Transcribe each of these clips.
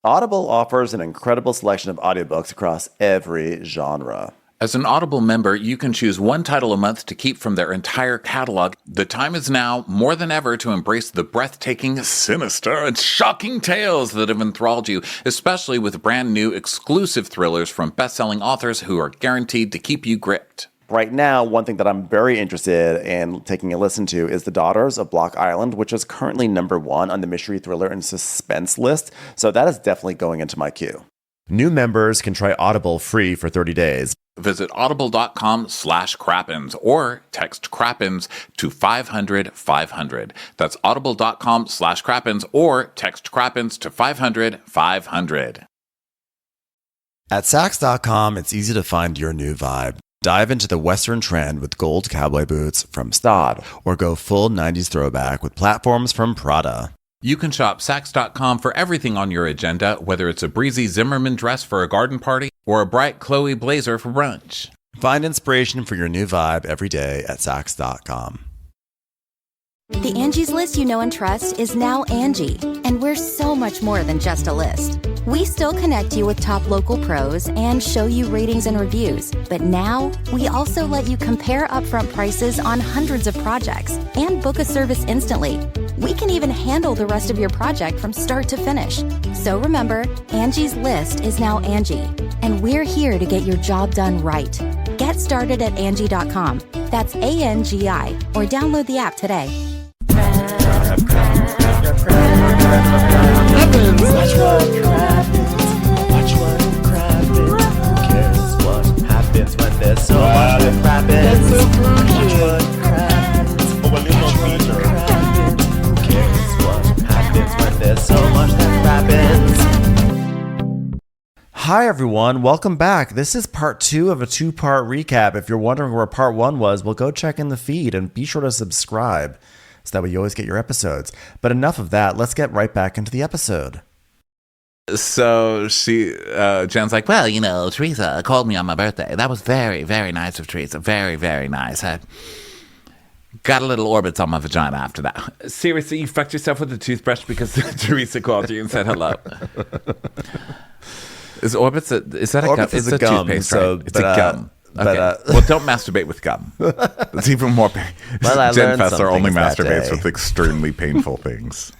Audible offers an incredible selection of audiobooks across every genre. As an Audible member, you can choose one title a month to keep from their entire catalog. The time is now, more than ever, to embrace the breathtaking, sinister, and shocking tales that have enthralled you, especially with brand new exclusive thrillers from best-selling authors who are guaranteed to keep you gripped. Right now, one thing that I'm very interested in taking a listen to is The Daughters of Block Island, which is currently #1 on the mystery thriller and suspense list. So that is definitely going into my queue. New members can try Audible free for 30 days. Visit audible.com/crappens or text crappens to 500-500. That's audible.com/crappens or text crappens to 500-500. At Saks.com, it's easy to find your new vibe. Dive into the Western trend with gold cowboy boots from Staud, or go full 90s throwback with platforms from Prada. You can shop Saks.com for everything on your agenda, whether it's a breezy Zimmermann dress for a garden party or a bright Chloe blazer for brunch. Find inspiration for your new vibe every day at Saks.com. The Angie's List you know and trust is now Angie, and we're so much more than just a list. We still connect you with top local pros and show you ratings and reviews, but now we also let you compare upfront prices on hundreds of projects and book a service instantly. We can even handle the rest of your project from start to finish. So remember, Angie's List is now Angie, and we're here to get your job done right. Get started at Angie.com. That's ANGI, or download the app today. Watch what crappens. Who cares what happens when there's so much that crappens? Watch what crappens. Who cares what happens when there's so much that crappens? Hi, everyone. Welcome back. This is part 2 of a 2-part recap. If you're wondering where part 1 was, well, go check in the feed and be sure to subscribe so that way you always get your episodes. But enough of that. Let's get right back into the episode. So Jen's like, well, you know, Teresa called me on my birthday. That was very, very nice of Teresa. Very, very nice. I got a little orbits on my vagina after that. Seriously, you fucked yourself with a toothbrush because Teresa called you and said hello. Is orbits is that a Orbits gum? is It's a gum, toothpaste, so, right? It's but, a gum. Okay. Well, don't masturbate with gum. It's even more pain. Well, Jen Fester some only things that masturbates day. with extremely painful things.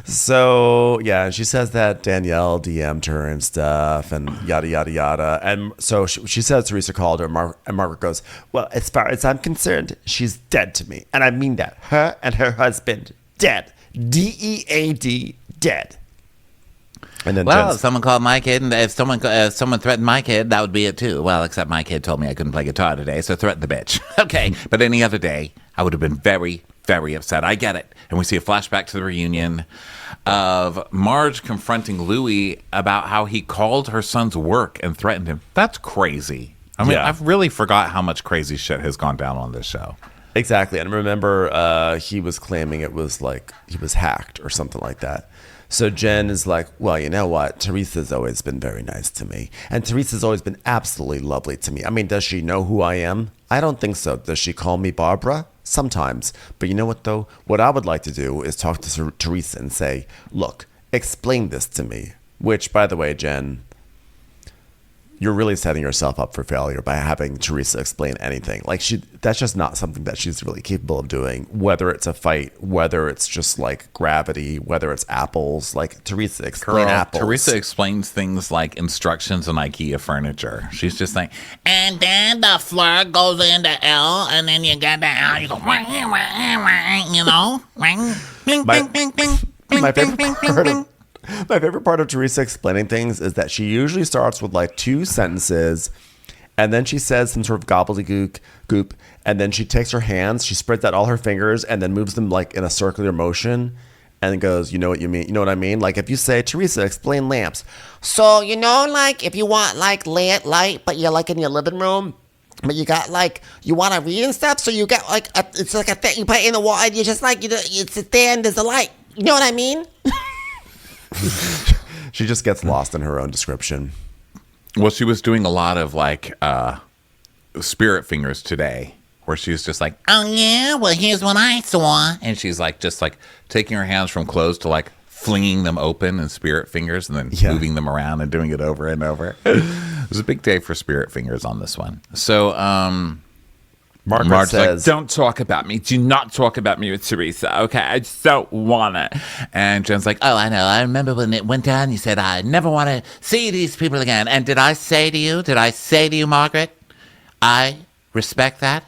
So, yeah, she says that Danielle DM'd her and stuff and yada, yada, yada. And so she says Teresa called her, and Margaret goes, well, as far as I'm concerned, she's dead to me. And I mean that. Her and her husband, dead. DEAD, dead. And then Well, Jen's, if someone called my kid, and if someone threatened my kid, that would be it too. Well, except my kid told me I couldn't play guitar today, so threaten the bitch. Okay, but any other day, I would have been very, very upset. I get it. And we see a flashback to the reunion of Marge confronting Louis about how he called her son's work and threatened him. That's crazy. I mean, Yeah. I've really forgot how much crazy shit has gone down on this show. exactly. And remember, he was claiming it was like he was hacked or something like that. So Jen is like, well, you know what? Teresa's always been very nice to me. And Teresa's always been absolutely lovely to me. I mean, does she know who I am? I don't think so. Does she call me Barbara? Sometimes. But you know what, though? What I would like to do is talk to Teresa and say, look, explain this to me. Which, by the way, Jen, you're really setting yourself up for failure by having Teresa explain anything. Like, that's just not something that she's really capable of doing, whether it's a fight, whether it's just like gravity, whether it's apples. Like, Teresa, explain apples. Teresa explains things like instructions on IKEA furniture. She's just like, and then the floor goes into L, and then you get the L, you go, you know, bling, bling, bling, bling, bling, My bling, favorite bling, part bling, of my favorite part of Teresa explaining things is that she usually starts with like 2 sentences, and then she says some sort of gobbledygook goop, and then she takes her hands, she spreads out all her fingers, and then moves them like in a circular motion, and goes, you know what you mean? You know what I mean? Like if you say, Teresa, explain lamps. So, you know, like if you want like light, but you're like in your living room, but you got like, you want to read and stuff, so you got like, it's like a thing, you put it in the wall, and you just like, you sit there and there's a light. You know what I mean? She just gets lost in her own description. Well, she was doing a lot of like spirit fingers today, where she's just like, oh yeah, well here's what I saw, and she's like just like taking her hands from closed to like flinging them open in spirit fingers and then moving them around and doing it over and over. It was a big day for spirit fingers on this one. So Margaret says, like, don't talk about me. Do not talk about me with Teresa. Okay, I just don't want it. And Jen's like, oh, I know. I remember when it went down, you said, I never want to see these people again. And did I say to you, Margaret, I respect that.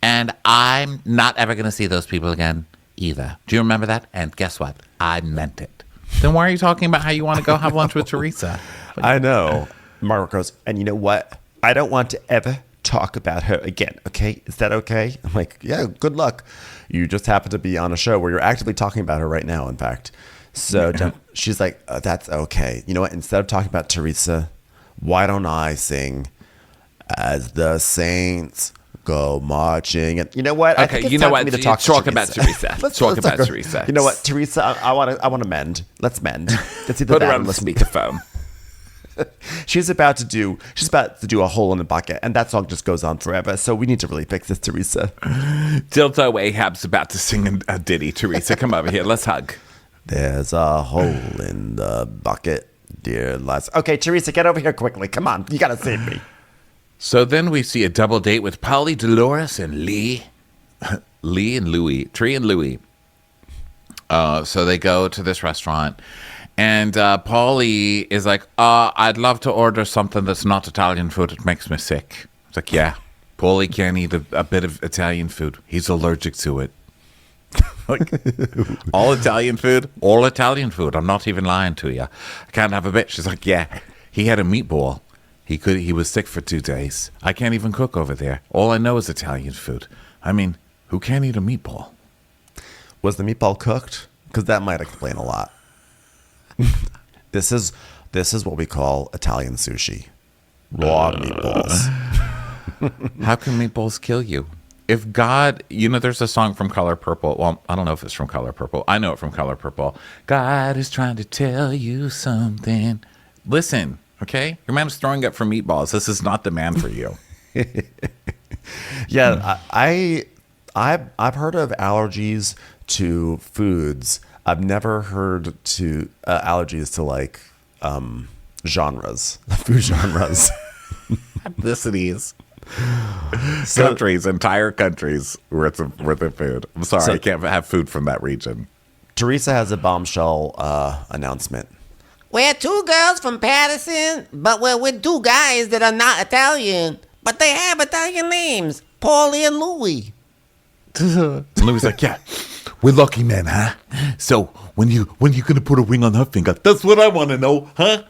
And I'm not ever going to see those people again either. Do you remember that? And guess what? I meant it. Then why are you talking about how you want to go have lunch with Teresa? I know. Margaret goes, and you know what? I don't want to ever talk about her again. Okay, is that okay? I'm like, yeah, good luck. You just happen to be on a show where you're actively talking about her right now, in fact. So she's like, that's okay. You know what? Instead of talking about Teresa, why don't I sing As the Saints Go Marching? And you know what? Okay, I think it's you know time what? for me to talk about Teresa. Let's talk about Teresa. You know what, Teresa? I want to mend. Let's mend. Let's either Put her that on or the let's speakerphone. She's about to do a hole in the bucket, and that song just goes on forever. So we need to really fix this, Teresa. Dildo Ahab's about to sing a ditty. Teresa, come over here. Let's hug. There's a hole in the bucket, dear lads. Okay, Teresa, get over here quickly. Come on, you gotta save me. So then we see a double date with Polly, Dolores, and Lee. Lee and Louie. Tree and Louie. So they go to this restaurant. And Paulie is like, I'd love to order something that's not Italian food. It makes me sick. It's like, yeah, Paulie can't eat a bit of Italian food. He's allergic to it. Like, all Italian food? All Italian food. I'm not even lying to you. I can't have a bit. She's like, yeah, he had a meatball. He was sick for 2 days. I can't even cook over there. All I know is Italian food. I mean, who can't eat a meatball? Was the meatball cooked? Because that might explain a lot. This is what we call Italian sushi. Raw meatballs. How can meatballs kill you? If God, there's a song from Color Purple. Well, I don't know if it's from Color Purple. I know it from Color Purple. God is trying to tell you something. Listen, okay? Your man is throwing up for meatballs. This is not the man for you. Yeah, I've heard of allergies to foods. I've never heard to allergies to like genres, food genres, ethnicities, countries, entire countries worth of food. I'm sorry, I can't have food from that region. Teresa has a bombshell announcement. We're two girls from Patterson, but we're with two guys that are not Italian, but they have Italian names, Paulie and Louie. Louie's like, yeah. We're lucky men, huh? So when you gonna put a ring on her finger? That's what I want to know, huh?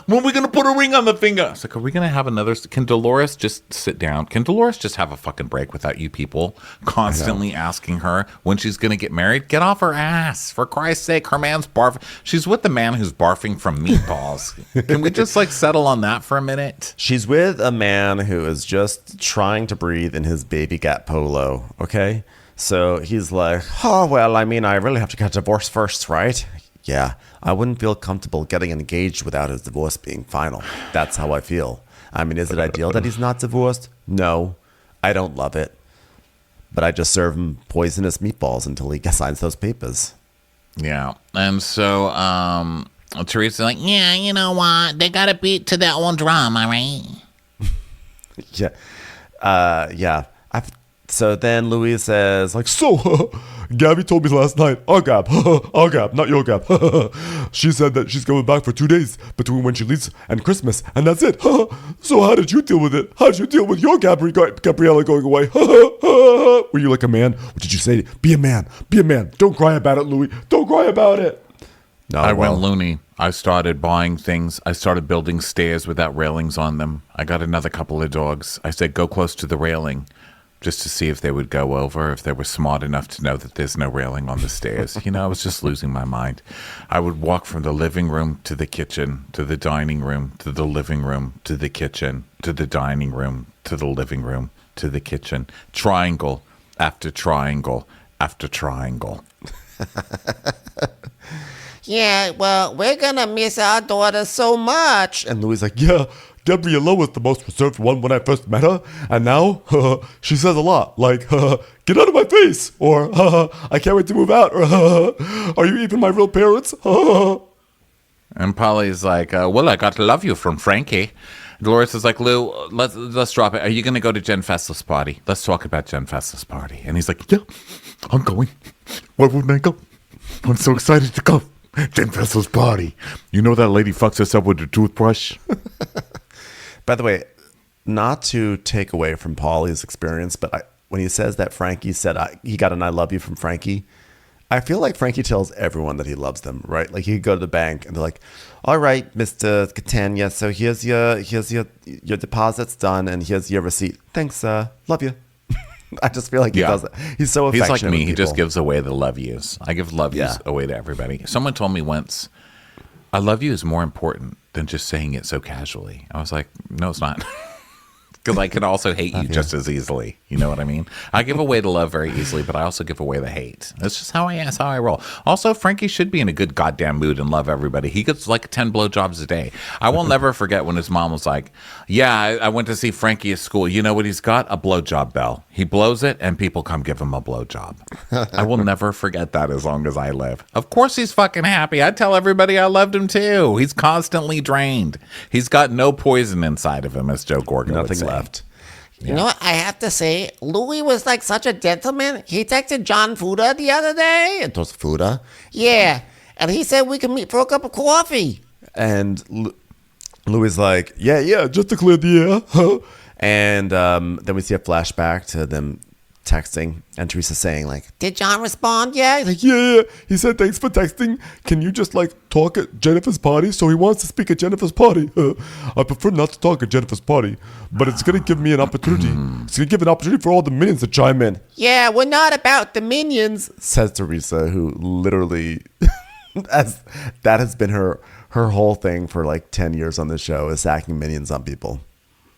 When we gonna put a ring on the finger? It's like, are we gonna have another? Can Dolores just sit down? Can Dolores just have a fucking break without you people constantly asking her when she's gonna get married? Get off her ass, for Christ's sake! Her man's barfing. She's with the man who's barfing from meatballs. Can we just settle on that for a minute? She's with a man who is just trying to breathe in his baby gat polo. Okay. So he's like, oh, well, I mean, I really have to get a divorce first, right? Yeah, I wouldn't feel comfortable getting engaged without his divorce being final. That's how I feel. I mean, is it ideal that he's not divorced? No, I don't love it. But I just serve him poisonous meatballs until he signs those papers. Yeah. And so Teresa's like, yeah, you know what? They got to beat to their own drum, all right? Yeah. Yeah. So then Louise says, Gabby told me last night, our Gab, not your Gab. She said that she's going back for 2 days between when she leaves and Christmas, and that's it. So how did you deal with it? How did you deal with your Gabriella going away? Were you like a man? What did you say? Be a man. Be a man. Don't cry about it, Louie. Don't cry about it. No, I went loony. I started buying things. I started building stairs without railings on them. I got another couple of dogs. I said, go close to the railing, just to see if they would go over, if they were smart enough to know that there's no railing on the stairs. I was just losing my mind. I would walk from the living room to the kitchen, to the dining room, to the living room, to the kitchen, to the dining room, to the living room, to the kitchen. Triangle after triangle after triangle. Yeah, well, we're gonna miss our daughter so much. And Louis like, yeah, Deborah Yellow was the most reserved one when I first met her, and now she says a lot, like, get out of my face, or I can't wait to move out, or are you even my real parents? And Polly's like, well, I got to love you from Frankie. Dolores is like, Lou, let's drop it. Are you going to go to Jen Fessler's party? Let's talk about Jen Fessler's party. And he's like, yeah, I'm going. Why wouldn't I go? I'm so excited to go. Jen Fessler's party. You know that lady fucks herself with a toothbrush? By the way, not to take away from Paulie's experience, but when he says that Frankie said he got an I love you from Frankie, I feel like Frankie tells everyone that he loves them, right? Like he could go to the bank and they're like, all right, Mr. Catania, so here's your deposit's done and here's your receipt. Thanks, love you. I just feel like he does it. He's so affectionate. He's like me. He just gives away the love yous. I give love yous away to everybody. Someone told me once, I love you is more important than just saying it so casually. I was like, no, it's not. Because I can also hate you just as easily. You know what I mean? I give away the love very easily, but I also give away the hate. That's just how I roll. Also, Frankie should be in a good goddamn mood and love everybody. He gets like 10 blowjobs a day. I will never forget when his mom was like, yeah, I went to see Frankie at school. You know what he's got? A blowjob bell. He blows it and people come give him a blowjob. I will never forget that as long as I live. Of course he's fucking happy. I tell everybody I loved him too. He's constantly drained. He's got no poison inside of him, as Joe Gorgon would say. Left. You know what I have to say? Louis was like such a gentleman. He texted John Fuda the other day. It was Fuda? Yeah. And he said we could meet for a cup of coffee. And Louis like, yeah, just to clear the air. And then we see a flashback to them texting and Teresa saying like, did John respond yet? Like, yeah. He said, thanks for texting. Can you just like talk at Jennifer's party? So he wants to speak at Jennifer's party. I prefer not to talk at Jennifer's party, but it's going to give me an opportunity. It's going to give an opportunity for all the minions to chime in. Yeah, we're not about the minions, says Teresa, who literally, that has been her whole thing for like 10 years on this show, is sacking minions on people.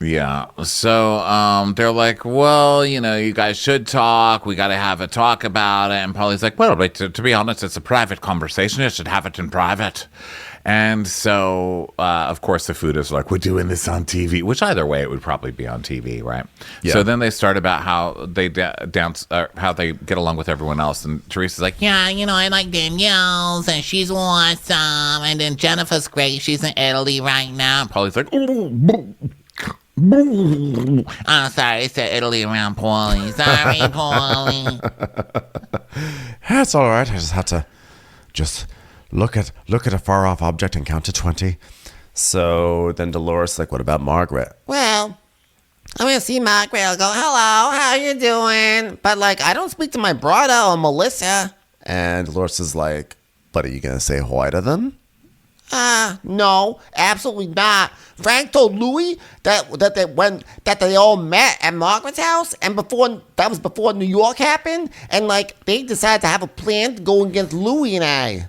Yeah. So they're like, well, you know, you guys should talk. We got to have a talk about it. And Polly's like, well, but to be honest, it's a private conversation. You should have it in private. And so, of course, the Fudas are like, we're doing this on TV, which either way, it would probably be on TV, right? Yeah. So then they start about how they dance, how they get along with everyone else. And Teresa's like, yeah, you know, I like Danielle's and she's awesome. And then Jennifer's great. She's in Italy right now. And Polly's like, oh, sorry, it's Italy around Paulie. Sorry, Paulie. That's all right. I just had to look at a far off object and count to 20. So then Dolores like, what about Margaret? Well, I'm gonna see Margaret. I'll go, hello, how you doing? But like, I don't speak to my brother or Melissa. And Dolores is like, but are you gonna say hi to them? No, absolutely not. Frank told Louis that they all met at Margaret's house, and that was before New York happened, and like they decided to have a plan to go against Louis and I.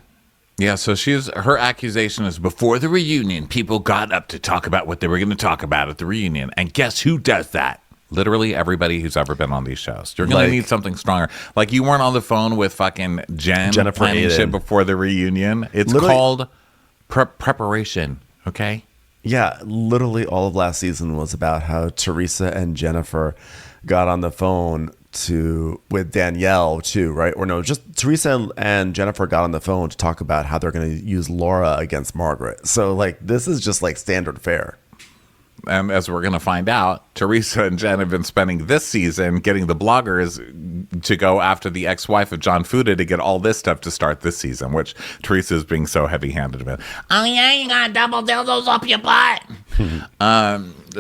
Yeah, so her accusation is before the reunion, people got up to talk about what they were going to talk about at the reunion, and guess who does that? Literally everybody who's ever been on these shows. You're going to need something stronger. Like you weren't on the phone with fucking Jennifer planning shit before the reunion. It's called preparation, okay? Yeah, literally all of last season was about how Teresa and Jennifer got on the phone with Danielle too, right? Or no, just Teresa and Jennifer got on the phone to talk about how they're going to use Laura against Margaret. So like this is just like standard fare. And as we're going to find out, Teresa and Jen have been spending this season getting the bloggers to go after the ex-wife of John Fuda to get all this stuff to start this season, which Teresa is being so heavy-handed about. Oh, yeah, you got double dildos up your butt.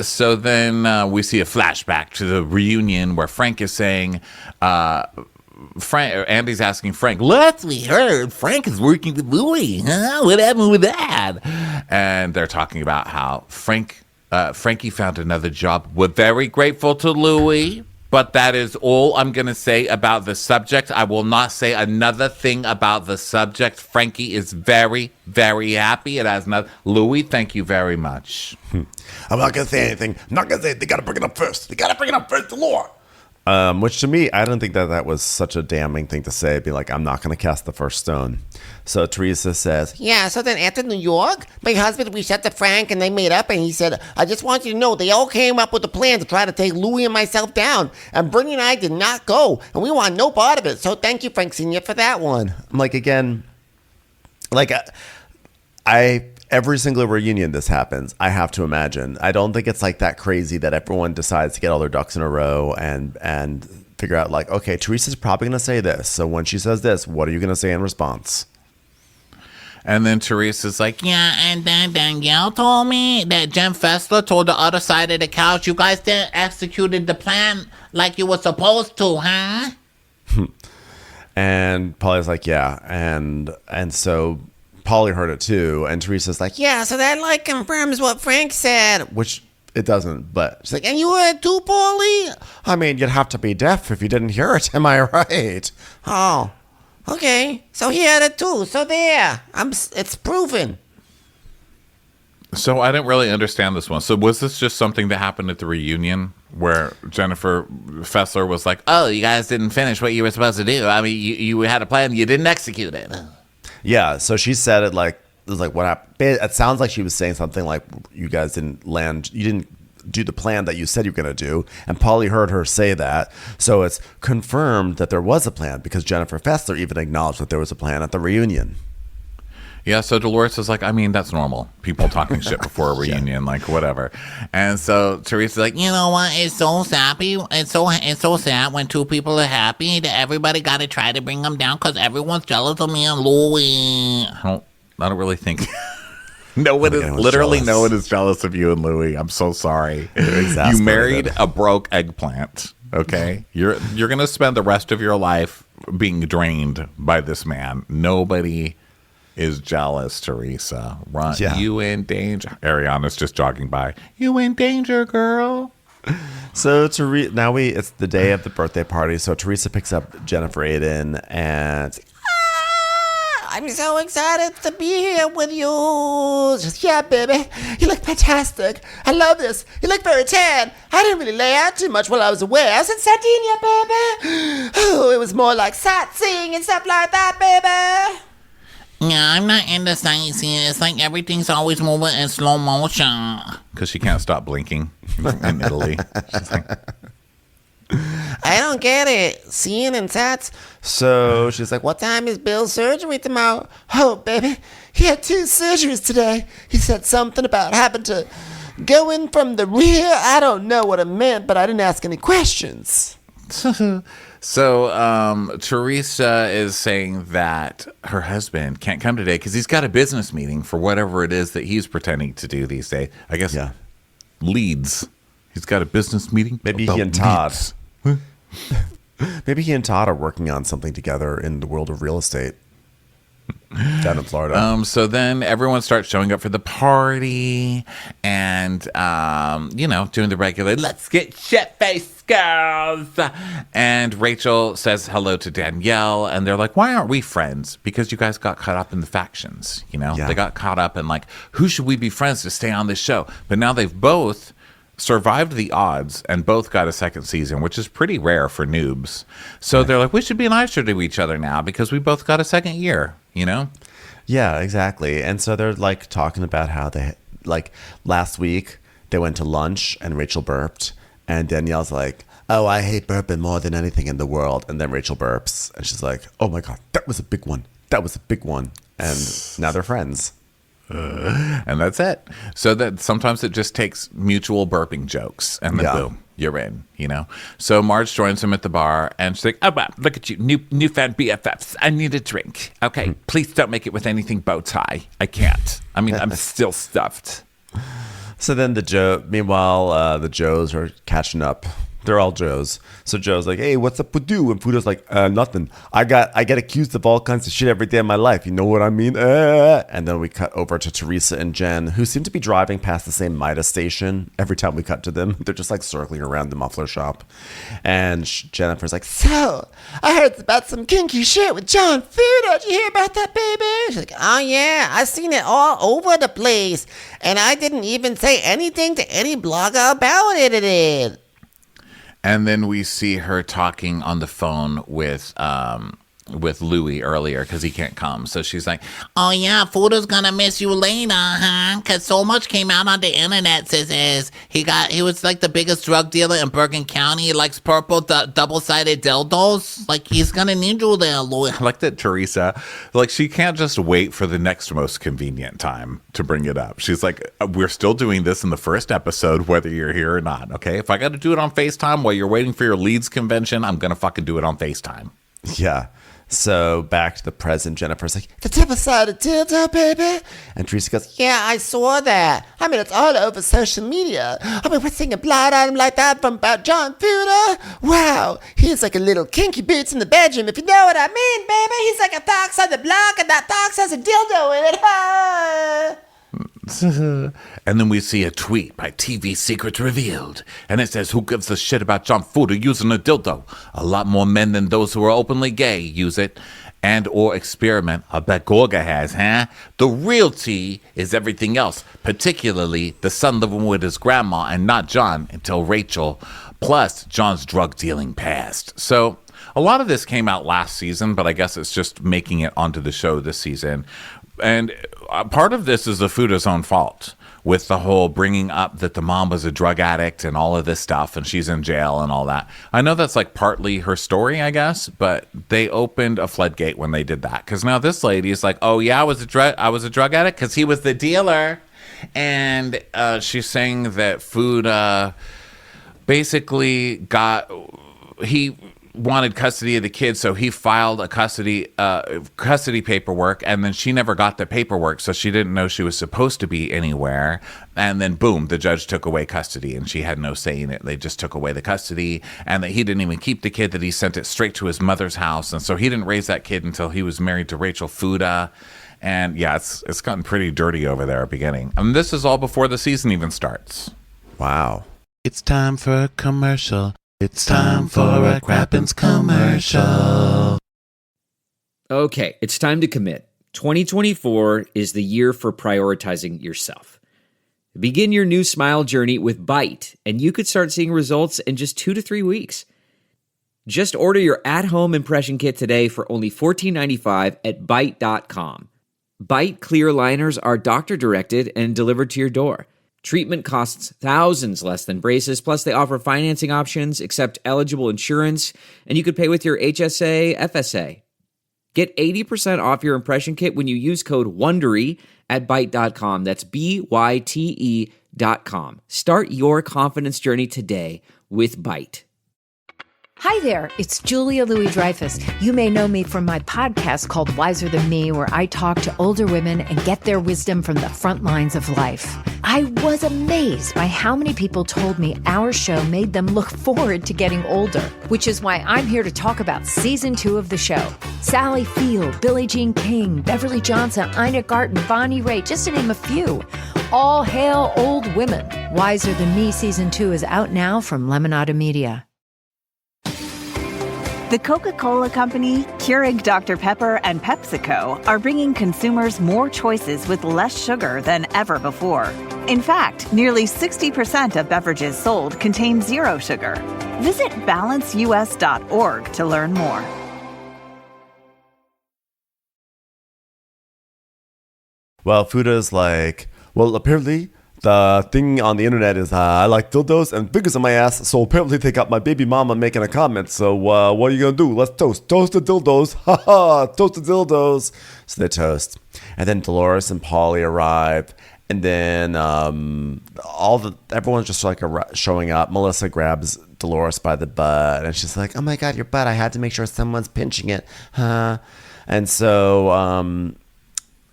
So then we see a flashback to the reunion where Frank is saying... Andy's asking Frank, "Let's we heard Frank is working with Louis. Huh? What happened with that?" And they're talking about how Frankie found another job. We're very grateful to Louis, but that is all I'm going to say about the subject. I will not say another thing about the subject. Frankie is very, very happy. It has not. Louis, thank you very much. I'm not going to say anything. I'm not going to say it. They got to bring it up first. To Laura. Which to me, I don't think that was such a damning thing to say. Be like, I'm not going to cast the first stone. So Teresa says, Yeah, so then after New York, my husband reached out to Frank and they made up and he said, I just want you to know they all came up with a plan to try to take Louis and myself down. And Brittany and I did not go. And we want no part of it. So thank you, Frank Sr., for that one. I'm like, again, like every single reunion this happens, I have to imagine. I don't think it's like that crazy that everyone decides to get all their ducks in a row and figure out like, okay, Teresa's probably going to say this. So when she says this, what are you going to say in response? And then Teresa's like, yeah, and then Danielle told me that Jen Fessler told the other side of the couch, you guys didn't executed the plan like you were supposed to, huh? And Polly's like, yeah. And so Polly heard it too. And Teresa's like, Yeah, so that like confirms what Frank said. which it doesn't, but She's like, and you heard too, Paulie? I mean, you'd have to be deaf if you didn't hear it. Am I right? Oh, okay. So he had it too. So there, it's proven. So I didn't really understand this one. So was this just something that happened at the reunion where Jennifer Fessler was like, oh, you guys didn't finish what you were supposed to do. I mean, you had a plan, you didn't execute it. Yeah. So she said it like, it was like, what happened? It sounds like she was saying something like, you guys didn't land, you didn't do the plan that you said you were going to do. And Polly heard her say that. So it's confirmed that there was a plan because Jennifer Fessler even acknowledged that there was a plan at the reunion. Yeah, so Dolores is like, I mean, that's normal. People talking shit before a reunion, like whatever. And so Teresa's like, you know what? It's so sappy. It's so sad when two people are happy that everybody got to try to bring them down because everyone's jealous of me and Louie. I don't really think. No one is jealous of you and Louie. I'm so sorry. You married a broke eggplant. Okay, you're gonna spend the rest of your life being drained by this man. Nobody is jealous, Teresa. Run, Yeah. You in danger. Ariana's just jogging by. You in danger, girl. So now it's the day of the birthday party. So Teresa picks up Jennifer Aiden and I'm so excited to be here with you. Just, yeah, baby. You look fantastic. I love this. You look very tan. I didn't really lay out too much while I was away. I was in Sardinia, baby. Oh, it was more like sightseeing and stuff like that, baby. Yeah, I'm not into sightseeing. It's like everything's always moving in slow motion. Because she can't stop blinking in Italy. She's like, I don't get it. Seeing and sats. so she's like, What time is Bill's surgery tomorrow? Oh, baby. He had 2 surgeries today. He said something about having to go in from the rear. I don't know what it meant, but I didn't ask any questions. So Teresa is saying that her husband can't come today because he's got a business meeting for whatever it is that he's pretending to do these days. I guess Yeah. leads. He's got a business meeting. maybe about he and Todd. leads. Maybe he and Todd are working on something together in the world of real estate down in Florida. So then everyone starts showing up for the party and, doing the regular, let's get shit-faced girls. And Rachel says hello to Danielle, and they're like, why aren't we friends? Because you guys got caught up in the factions, Yeah. They got caught up in, like, who should we be friends to stay on this show? But now they've both survived the odds and both got a second season, which is pretty rare for noobs. So they're like, we should be nicer to each other now because we both got a second year, Yeah, exactly. And so they're like talking about how they like last week they went to lunch and Rachel burped and Danielle's like, oh, I hate burping more than anything in the world. And then Rachel burps and she's like, oh my God, that was a big one. That was a big one. And now they're friends. And that's it. So that sometimes it just takes mutual burping jokes and then boom, you're in, So Marge joins him at the bar and she's like, oh, wow, look at you, newfound BFFs. I need a drink. Okay, please don't make it with anything bow tie. I can't. I mean, I'm still stuffed. So then the Joes are catching up. They're all Joes. So Joe's like, hey, what's up with you? And Fuda's like, nothing. I get accused of all kinds of shit every day of my life. You know what I mean? And then we cut over to Teresa and Jen, who seem to be driving past the same Midas station every time we cut to them. They're just like circling around the muffler shop. And Jennifer's like, So, I heard about some kinky shit with John Fuda. Did you hear about that, baby? She's like, oh, yeah, I seen it all over the place. And I didn't even say anything to any blogger about it. And then we see her talking on the phone with Louis earlier because he can't come. So she's like, oh yeah, Fuda's gonna miss you later, huh? Cause so much came out on the internet, says he was like the biggest drug dealer in Bergen County. He likes purple double-sided dildos. Like he's gonna need you there, Louis. I like that Teresa, like she can't just wait for the next most convenient time to bring it up. She's like, we're still doing this in the first episode, whether you're here or not. Okay, if I got to do it on FaceTime while you're waiting for your Leeds convention, I'm gonna fucking do it on FaceTime. Yeah. So back to the present, Jennifer's like, the double-sided dildo, baby. And Teresa goes, Yeah, I saw that. I mean, it's all over social media. I mean, we're seeing a blind item like that from about John Fuda. Wow, he's like a little kinky boots in the bedroom, if you know what I mean, baby. He's like a fox on the block, and that fox has a dildo in it. Ah. and then we see a tweet by TV Secrets Revealed. And it says, who gives a shit about John Fuda using a dildo? A lot more men than those who are openly gay use it and or experiment. I bet Gorga has, huh? The real tea is everything else, particularly the son living with his grandma and not John until Rachel, plus John's drug dealing past. So a lot of this came out last season, but I guess it's just making it onto the show this season. And part of this is the Fuda's own fault with the whole bringing up that the mom was a drug addict and all of this stuff and she's in jail and all that. I know that's like partly her story, I guess, but they opened a floodgate when they did that. Because now this lady is like, oh yeah, I was a drug addict because he was the dealer. And she's saying that Fuda basically he wanted custody of the kid, so he filed a custody paperwork, and then she never got the paperwork, so she didn't know she was supposed to be anywhere. And then boom, the judge took away custody, and she had no say in it. They just took away the custody, and that he didn't even keep the kid, that he sent it straight to his mother's house, and so he didn't raise that kid until he was married to Rachel Fuda. And yeah, it's gotten pretty dirty over there at the beginning. And this is all before the season even starts. wow. It's time for a commercial. It's time for a Crappens commercial. Okay, it's time to commit. 2024 is the year for prioritizing yourself. Begin your new smile journey with Byte, and you could start seeing results in just 2 to 3 weeks. Just order your at-home impression kit today for only $14.95 at Byte.com. Byte clear liners are doctor-directed and delivered to your door. Treatment costs thousands less than braces, plus they offer financing options, accept eligible insurance, and you could pay with your HSA, FSA. Get 80% off your impression kit when you use code WONDERY at Byte.com. That's BYTE.com. Start your confidence journey today with Byte. Hi there, it's Julia Louis-Dreyfus. You may know me from my podcast called Wiser Than Me, where I talk to older women and get their wisdom from the front lines of life. I was amazed by how many people told me our show made them look forward to getting older, which is why I'm here to talk about season 2 of the show. Sally Field, Billie Jean King, Beverly Johnson, Ina Garten, Bonnie Raitt, just to name a few. All hail old women. Wiser Than Me season 2 is out now from Lemonada Media. The Coca-Cola Company, Keurig Dr. Pepper, and PepsiCo are bringing consumers more choices with less sugar than ever before. In fact, nearly 60% of beverages sold contain zero sugar. Visit balanceus.org to learn more. Well, Fuda's like, well, apparently the thing on the internet is I like dildos and fingers in my ass, so apparently they got my baby mama making a comment. So what are you going to do? Let's toast. Toast the dildos. Ha ha. Toast the dildos. So they toast. And then Dolores and Polly arrive. And then everyone's just like showing up. Melissa grabs Dolores by the butt. And she's like, oh my God, your butt. I had to make sure someone's pinching it. Huh? And so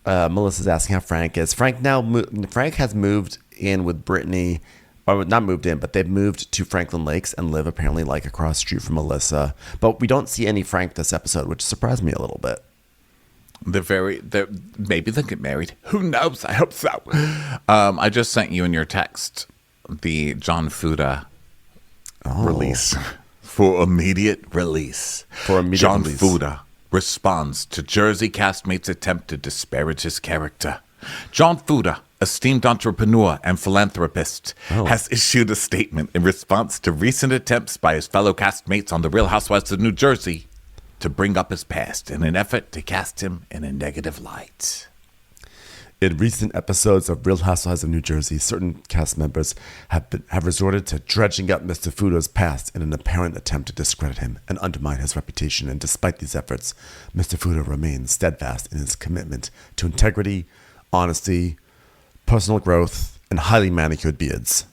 Melissa's asking how Frank is. Frank has moved in with Brittany, or not moved in, but they've moved to Franklin Lakes and live apparently like across the street from Melissa. But we don't see any Frank this episode, which surprised me a little bit. Maybe they'll get married. Who knows? I hope so. I just sent you in your text the John Fuda release for immediate release. John Fuda responds to Jersey castmates' attempt to disparage his character. John Fuda esteemed entrepreneur and philanthropist, has issued a statement in response to recent attempts by his fellow castmates on The Real Housewives of New Jersey to bring up his past in an effort to cast him in a negative light. In recent episodes of Real Housewives of New Jersey, certain cast members have resorted to dredging up Mr. Fuda's past in an apparent attempt to discredit him and undermine his reputation. And despite these efforts, Mr. Fuda remains steadfast in his commitment to integrity, honesty, personal growth, and highly manicured beards.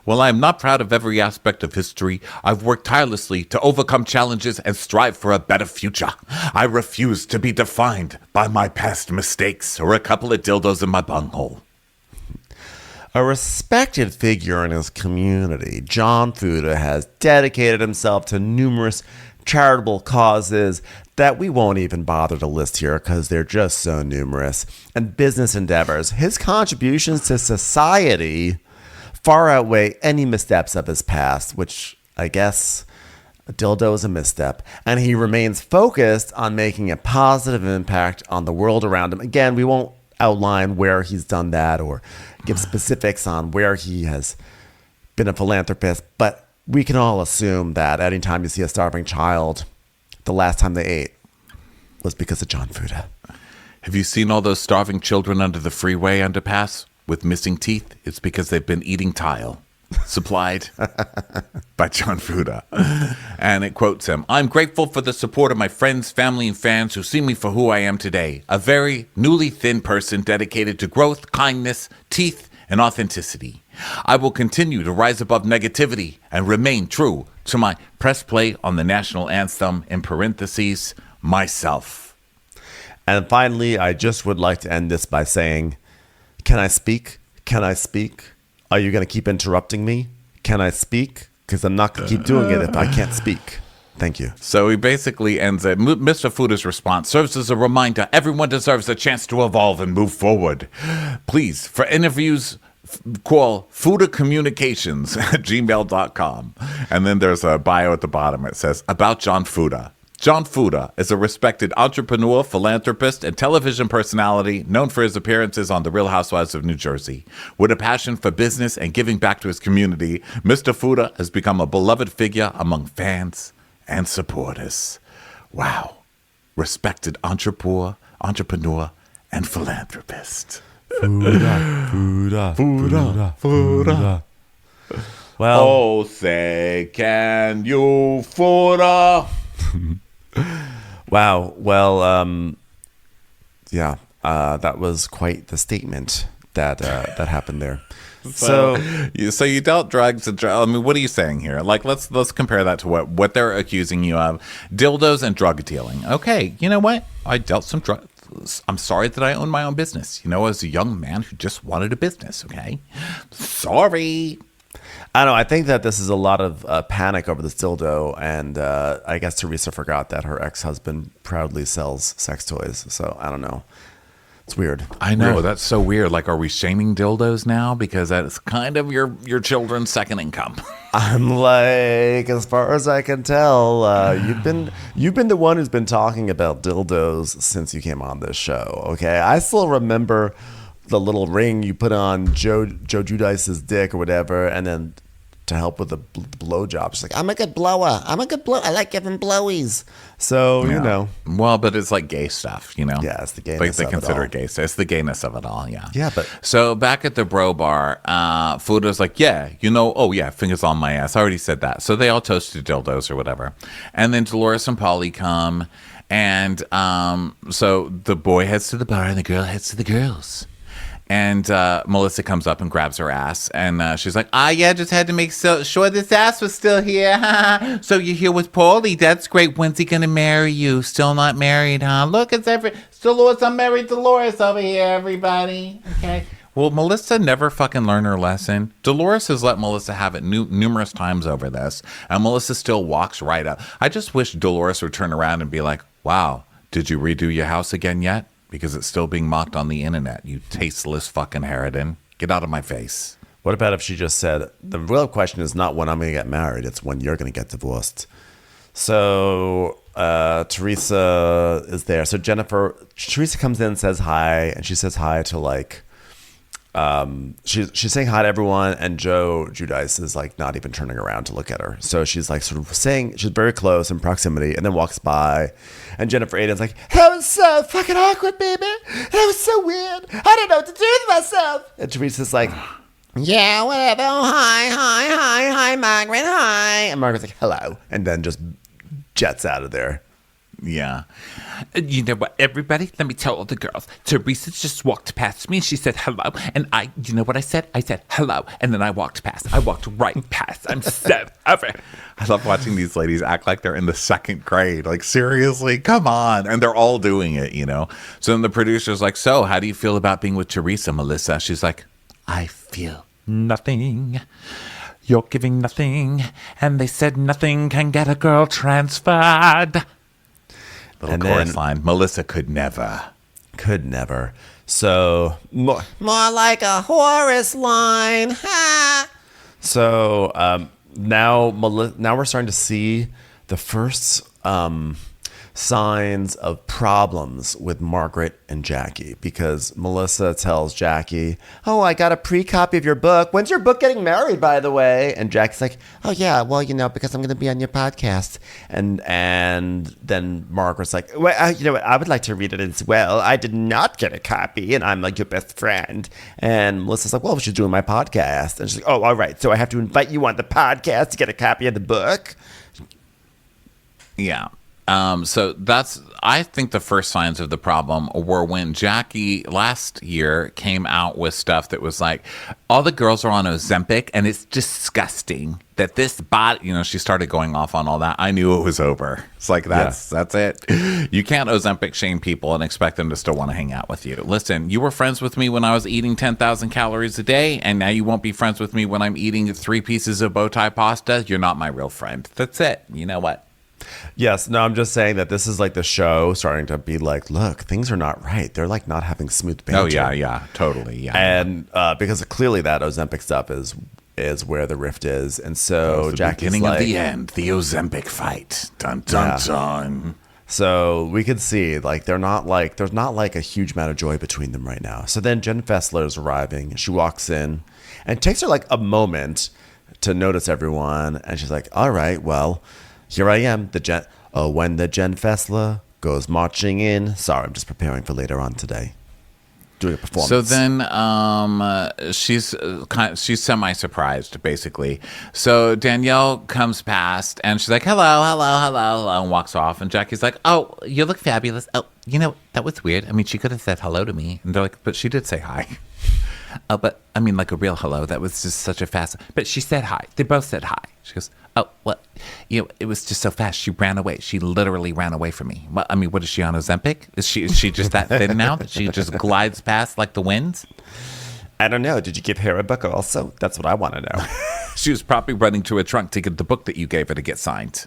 While I am not proud of every aspect of history, I've worked tirelessly to overcome challenges and strive for a better future. I refuse to be defined by my past mistakes or a couple of dildos in my bunghole. A respected figure in his community, John Fuda has dedicated himself to numerous charitable causes that we won't even bother to list here because they're just so numerous, and business endeavors. His contributions to society far outweigh any missteps of his past, which I guess a dildo is a misstep. And he remains focused on making a positive impact on the world around him. Again, we won't outline where he's done that or give specifics on where he has been a philanthropist, but we can all assume that anytime you see a starving child, the last time they ate was because of John Fuda. Have you seen all those starving children under the freeway underpass with missing teeth? It's because they've been eating tile. Supplied by John Fuda. And it quotes him, "I'm grateful for the support of my friends, family, and fans who see me for who I am today. A very newly thin person dedicated to growth, kindness, teeth, and authenticity. I will continue to rise above negativity and remain true to my press play on the national anthem, in parentheses, myself." And finally, I just would like to end this by saying, can I speak? Can I speak? Are you going to keep interrupting me? Can I speak? Because I'm not going to keep doing it if I can't speak. Thank you. So he basically ends it. Mr. Fuda's response serves as a reminder everyone deserves a chance to evolve and move forward. Please, for interviews, call Fuda Communications at gmail.com. And then there's a bio at the bottom. It says, about John Fuda. John Fuda is a respected entrepreneur, philanthropist, and television personality known for his appearances on The Real Housewives of New Jersey. With a passion for business and giving back to his community, Mr. Fuda has become a beloved figure among fans and supporters. Wow. Respected entrepreneur, and philanthropist. Fuda. Well, oh, say, can you Fuda? Wow. Well, yeah, that was quite the statement that happened there. So you dealt drugs and I mean, what are you saying here? Like, let's compare that to what they're accusing you of: dildos and drug dealing. Okay, you know what? I dealt some drugs. I'm sorry that I own my own business. You know, as a young man who just wanted a business. Okay, sorry. I don't know. I think that this is a lot of panic over this dildo, and I guess Teresa forgot that her ex-husband proudly sells sex toys. So I don't know. It's weird. I know, that's so weird. Like, are we shaming dildos now because that's kind of your children's second income? I'm like, as far as I can tell, you've been the one who's been talking about dildos since you came on this show. Okay, I still remember the little ring you put on Joe Giudice's dick or whatever, and then to help with the blowjob. She's like, I'm a good blower. I like giving blowies. So, Yeah. you know. Well, but it's like gay stuff, you know? Yeah, it's the gayness Like they of it consider all. it gay stuff. It's the gayness of it all, yeah. Yeah, but... So back at the bro bar, Fuda's like, yeah, you know, oh yeah, fingers on my ass. I already said that. So they all toasted dildos or whatever. And then Dolores and Paulie come, and so the boy heads to the bar and the girl heads to the girls. And Melissa comes up and grabs her ass, and she's like, yeah, just had to make sure this ass was still here. So you're here with Paulie. That's great. When's he going to marry you? Still not married, huh? Look, it's Dolores. I'm married Dolores over here, everybody. Okay. Well, Melissa never fucking learned her lesson. Dolores has let Melissa have it numerous times over this, and Melissa still walks right up. I just wish Dolores would turn around and be like, wow, did you redo your house again yet? Because it's still being mocked on the internet, you tasteless fucking harridan. Get out of my face. What about if she just said, the real question is not when I'm going to get married, it's when you're going to get divorced. So Teresa is there. So Teresa comes in and says hi, and she says hi to like she's saying hi to everyone, and Joe Giudice is like not even turning around to look at her. So she's like sort of saying she's very close in proximity, and then walks by, and Jennifer Aydin's like, "That was so fucking awkward, baby. That was so weird. I didn't know what to do with myself." And Teresa's like, "Yeah, whatever. Oh, hi, Margaret, hi." And Margaret's like, "Hello," and then just jets out of there. Yeah. You know what, everybody? Let me tell all the girls. Teresa just walked past me and she said hello. And you know what I said? I said hello. And then I walked past. I walked right past. I'm so over. I love watching these ladies act like they're in the second grade. Like, seriously, come on. And they're all doing it, you know? So then the producer's like, "So, how do you feel about being with Teresa, Melissa?" She's like, I feel nothing. You're giving nothing. And they said nothing can get a girl transferred. Little chorus line. Melissa could never. So More like a Horace line. Ha! So now we're starting to see the first signs of problems with Margaret and Jackie, because Melissa tells Jackie, "Oh, I got a pre-copy of your book. When's your book getting married, by the way?" And Jackie's like, "Oh yeah, well, because I'm going to be on your podcast." And then Margaret's like, "Well, you know what? I would like to read it as well. I did not get a copy, and I'm like your best friend." And Melissa's like, "Well, she's doing my podcast." And she's like, "Oh, all right. So I have to invite you on the podcast to get a copy of the book." Yeah. So I think the first signs of the problem were when Jackie last year came out with stuff that was like, all the girls are on Ozempic and it's disgusting that this body, she started going off on all that. I knew it was over. It's like, that's it. You can't Ozempic shame people and expect them to still want to hang out with you. Listen, you were friends with me when I was eating 10,000 calories a day, and now you won't be friends with me when I'm eating 3 pieces of bow tie pasta. You're not my real friend. That's it. You know what? Yes, no, I'm just saying that this is like the show starting to be like, look, things are not right. They're like not having smooth banter. Oh yeah, totally, yeah. And because clearly that Ozempic stuff is where the rift is, and so Jackie's beginning like, of the end, the Ozempic fight. Dun dun dun. So we could see like there's not like a huge amount of joy between them right now. So then Jen Fessler is arriving. She walks in, and it takes her like a moment to notice everyone, and she's like, "All right, well, here I am, when the Jen Fessler goes marching in." Sorry, I'm just preparing for later on today. Doing a performance. So then she's semi-surprised, basically. So Danielle comes past, and she's like, hello, and walks off. And Jackie's like, "Oh, you look fabulous. Oh, that was weird. I mean, she could have said hello to me." And they're like, "But she did say hi." "Oh, but I mean, like a real hello. That was just such a fast..." "But she said hi. They both said hi." She goes, "Oh, well, it was just so fast. She ran away. She literally ran away from me." "Well, I mean, what is she on Ozempic? Is she just that thin now that she just glides past like the wind?" "I don't know. Did you give her a book also? That's what I want to know." She was probably running to a trunk to get the book that you gave her to get signed.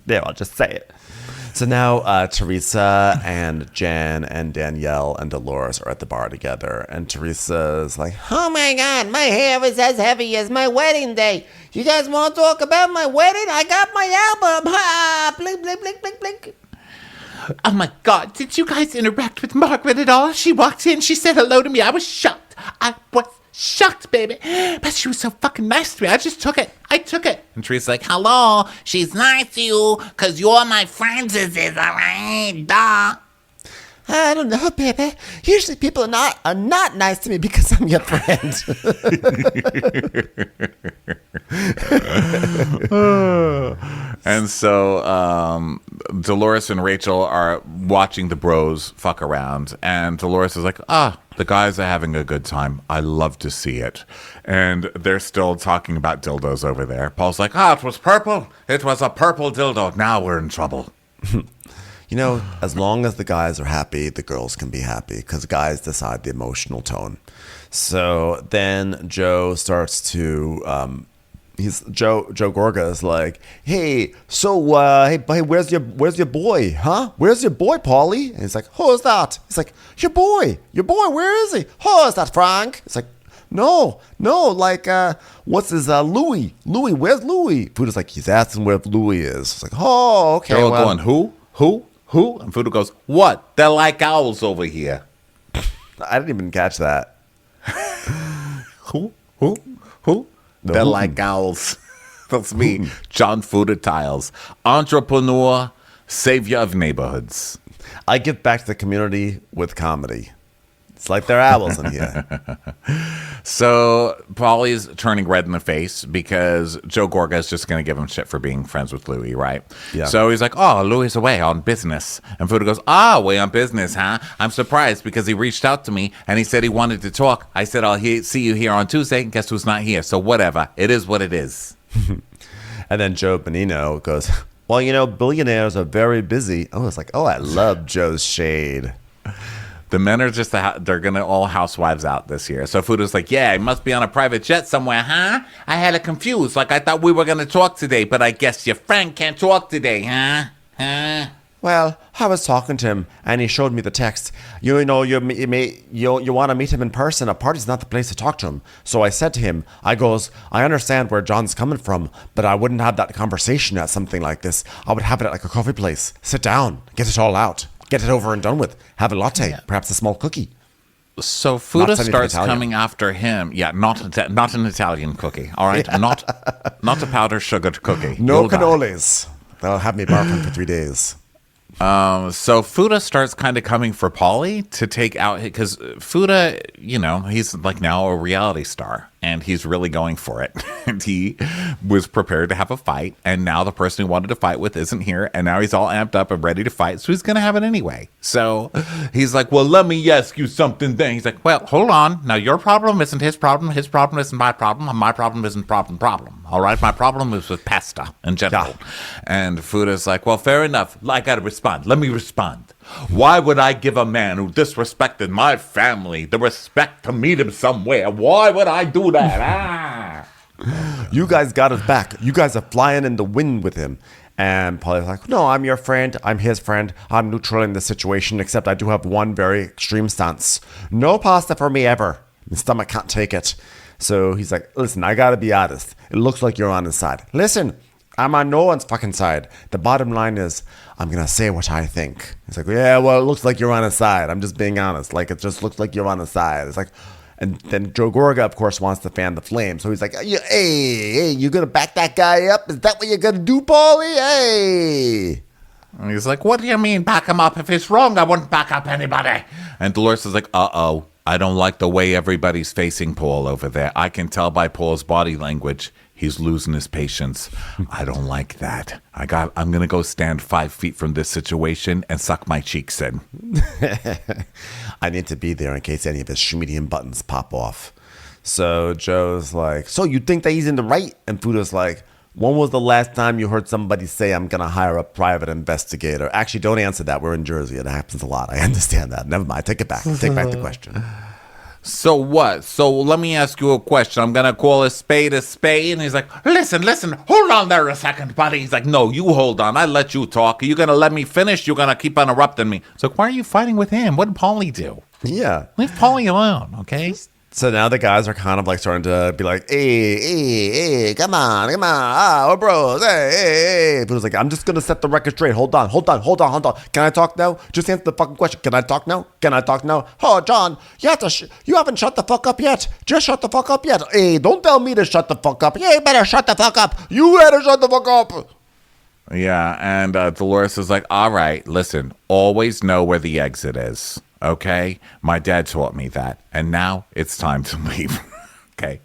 Yeah, I'll just say it. So now Teresa and Jen and Danielle and Dolores are at the bar together, and Teresa's like, "Oh my God, my hair is as heavy as my wedding day. You guys want to talk about my wedding? I got my album. Ha! Blink, blink, blink, blink, blink." Oh my God, did you guys interact with Margaret at all? She walked in, she said hello to me. I was shocked. I was shocked, baby. But she was so fucking nice to me. I just took it. I took it. And Teresa's like, "Hello, she's nice to you because you're my friend, sis, all right? Duh." "I don't know, baby. Usually people are not nice to me because I'm your friend." And so Dolores and Rachel are watching the bros fuck around, and Dolores is like, the guys are having a good time. I love to see it. And they're still talking about dildos over there. Paul's like, it was purple. It was a purple dildo. Now we're in trouble. As long as the guys are happy, the girls can be happy, because guys decide the emotional tone. So then Joe starts to, Joe Gorga is like, "Hey, so, hey, where's your boy, huh? Where's your boy, Paulie?" And he's like, "Who's that?" He's like, your boy, where is he?" "Oh, is that Frank?" It's like, no, like, what's his, Louis, where's Louis? Fuda's like, he's asking where Louis is. It's like, oh, okay. They're all going, who? And Fuda goes, "What? They're like owls over here." I didn't even catch that. Who? They're like owls. That's me, John Fuda Tiles, entrepreneur, savior of neighborhoods. I give back to the community with comedy. It's like they're owls in here. So Paulie's turning red in the face because Joe Gorga is just going to give him shit for being friends with Louis, right? Yeah. So he's like, oh, Louis is away on business. And Fuda goes, away on business, huh? I'm surprised because he reached out to me and he said he wanted to talk. I said, I'll see you here on Tuesday. Guess who's not here? So whatever. It is what it is. And then Joe Bonino goes, well, billionaires are very busy. Oh, it's like, oh, I love Joe's shade. The men are just, they're going to all housewives out this year. So Fuda's like, yeah, he must be on a private jet somewhere, huh? I had it confused. Like, I thought we were going to talk today, but I guess your friend can't talk today, huh? Well, I was talking to him, and he showed me the text. You want to meet him in person. A party's not the place to talk to him. So I said to him, I understand where John's coming from, but I wouldn't have that conversation at something like this. I would have it at like a coffee place. Sit down, get it all out. Get it over and done with. Have a latte, perhaps a small cookie. So Fuda starts coming after him. Yeah, not an Italian cookie. All right, not a powdered sugared cookie. No You'll die. cannolis. They'll have me barfing for 3 days. So Fuda starts kind of coming for Paulie to take out, because Fuda, he's like now a reality star and he's really going for it. And he was prepared to have a fight, and now the person he wanted to fight with isn't here, and now he's all amped up and ready to fight, so he's going to have it anyway. So he's like, well, let me ask you something then. He's like, well, hold on. Now your problem isn't his problem isn't my problem, and my problem isn't problem. All right, my problem is with pasta in general. Yeah. And Fuda's like, well, fair enough. I got to respond. Let me respond. Why would I give a man who disrespected my family the respect to meet him somewhere? Why would I do that? You guys got his back. You guys are flying in the wind with him. And Paulie's like, no, I'm your friend. I'm his friend. I'm neutral in this situation, except I do have one very extreme stance. No pasta for me ever. My stomach can't take it. So he's like, listen, I got to be honest. It looks like you're on his side. Listen, I'm on no one's fucking side. The bottom line is, I'm going to say what I think. He's like, yeah, well, it looks like you're on his side. I'm just being honest. Like, it just looks like you're on his side. It's like, and then Joe Gorga, of course, wants to fan the flame. So he's like, hey, you going to back that guy up? Is that what you're going to do, Paulie? Hey. And he's like, what do you mean back him up? If it's wrong, I wouldn't back up anybody. And Dolores is like, uh-oh. I don't like the way everybody's facing Paul over there. I can tell by Paul's body language. He's losing his patience. I don't like that. I'm going to go stand 5 feet from this situation and suck my cheeks in. I need to be there in case any of his medium buttons pop off. So Joe's like, so you think that he's in the right? And Fuda's like, when was the last time you heard somebody say, I'm going to hire a private investigator? Actually, don't answer that. We're in Jersey. It happens a lot. I understand that. Never mind. Take it back. Take back the question. So what? So let me ask you a question. I'm going to call a spade. And he's like, listen, hold on there a second, buddy. He's like, no, you hold on. I let you talk. Are you going to let me finish? You're going to keep interrupting me. So why are you fighting with him? What did Paulie do? Yeah. Leave Paulie alone, okay? So now the guys are kind of like starting to be like, hey, come on, we're bros, hey. But it's like, I'm just going to set the record straight. Hold on. Can I talk now? Just answer the fucking question. Can I talk now? Oh, John, you haven't shut the fuck up yet. Just shut the fuck up yet. Hey, don't tell me to shut the fuck up. Yeah, you better shut the fuck up. You better shut the fuck up. Yeah, and Dolores is like, all right, listen, always know where the exit is. Okay, my dad taught me that, and now it's time to leave. Okay,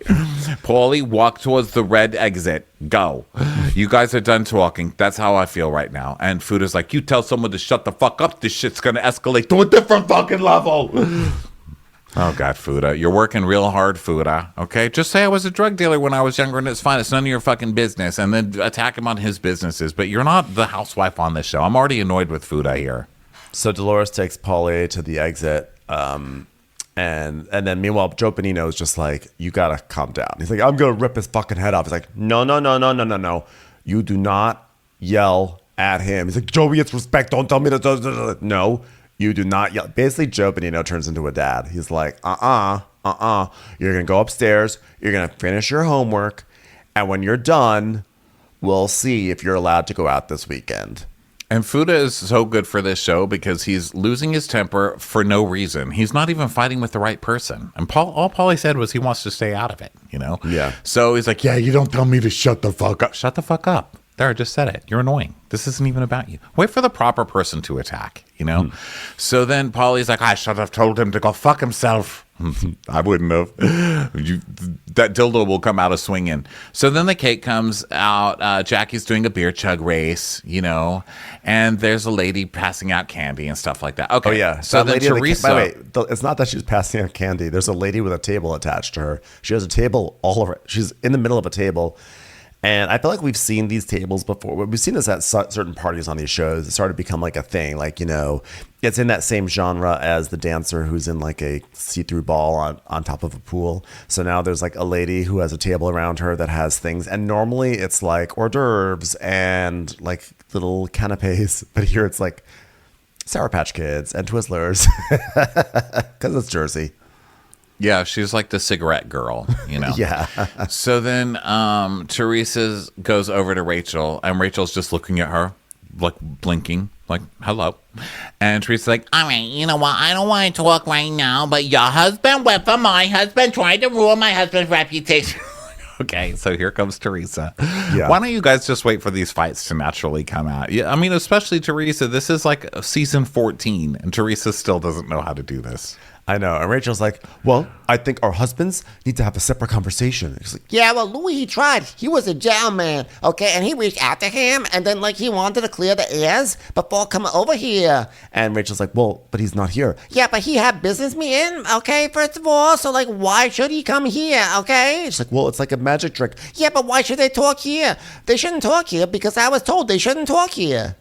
Paulie, walk towards the red exit. Go. You guys are done talking. That's how I feel right now. And Fuda's like, you tell someone to shut the fuck up. This shit's gonna escalate to a different fucking level. Oh God, Fuda, you're working real hard, Fuda. Okay, just say I was a drug dealer when I was younger, and it's fine. It's none of your fucking business. And then attack him on his businesses. But you're not the housewife on this show. I'm already annoyed with Fuda here. So Dolores takes Paulie to the exit, and then meanwhile Joe Bonino is just like, you gotta calm down. He's like, I'm gonna rip his fucking head off. He's like, no. You do not yell at him. He's like, Joey, it's respect. Don't tell me to. No, you do not yell. Basically, Joe Bonino turns into a dad. He's like, You're gonna go upstairs. You're gonna finish your homework, and when you're done, we'll see if you're allowed to go out this weekend. And Fuda is so good for this show because he's losing his temper for no reason. He's not even fighting with the right person. And all Paulie said was he wants to stay out of it, you know? Yeah. So he's like, yeah, you don't tell me to shut the fuck up. Shut the fuck up. There, I just said it. You're annoying. This isn't even about you. Wait for the proper person to attack, you know? So then Paulie's like, I should have told him to go fuck himself. I wouldn't have. That dildo will come out of swinging. So then the cake comes out. Jackie's doing a beer chug race, you know, and there's a lady passing out candy and stuff like that. Okay. Oh, yeah. So then Teresa. By the way, it's not that she's passing out candy. There's a lady with a table attached to her. She has a table all over. She's in the middle of a table. And I feel like we've seen these tables before. We've seen this at certain parties on these shows. It started to become like a thing. Like, you know, it's in that same genre as the dancer who's in like a see-through ball on top of a pool. So now there's like a lady who has a table around her that has things. And normally it's like hors d'oeuvres and like little canapes. But here it's like Sour Patch Kids and Twizzlers because it's Jersey. Yeah, she's like the cigarette girl, you know? Yeah. So then Teresa goes over to Rachel, and Rachel's just looking at her, like blinking, like, hello. And Teresa's like, All right, you know what? I don't want to talk right now, but your husband went for my husband, tried to ruin my husband's reputation. okay, so here comes Teresa. Yeah. Why don't you guys just wait for these fights to naturally come out? Yeah, I mean, especially Teresa. This is like season 14, and Teresa still doesn't know how to do this. I know. And Rachel's like, well, I think our husbands need to have a separate conversation. She's like, Yeah, well, Louis, he tried. He was a gentleman, okay? And he reached out to him, and then, like, he wanted to clear the airs before coming over here. and Rachel's like, well, but he's not here. Yeah, but he had business meeting, okay, first of all. So, like, why should he come here, okay? She's like, well, it's like a magic trick. Yeah, but why should they talk here? They shouldn't talk here because I was told they shouldn't talk here.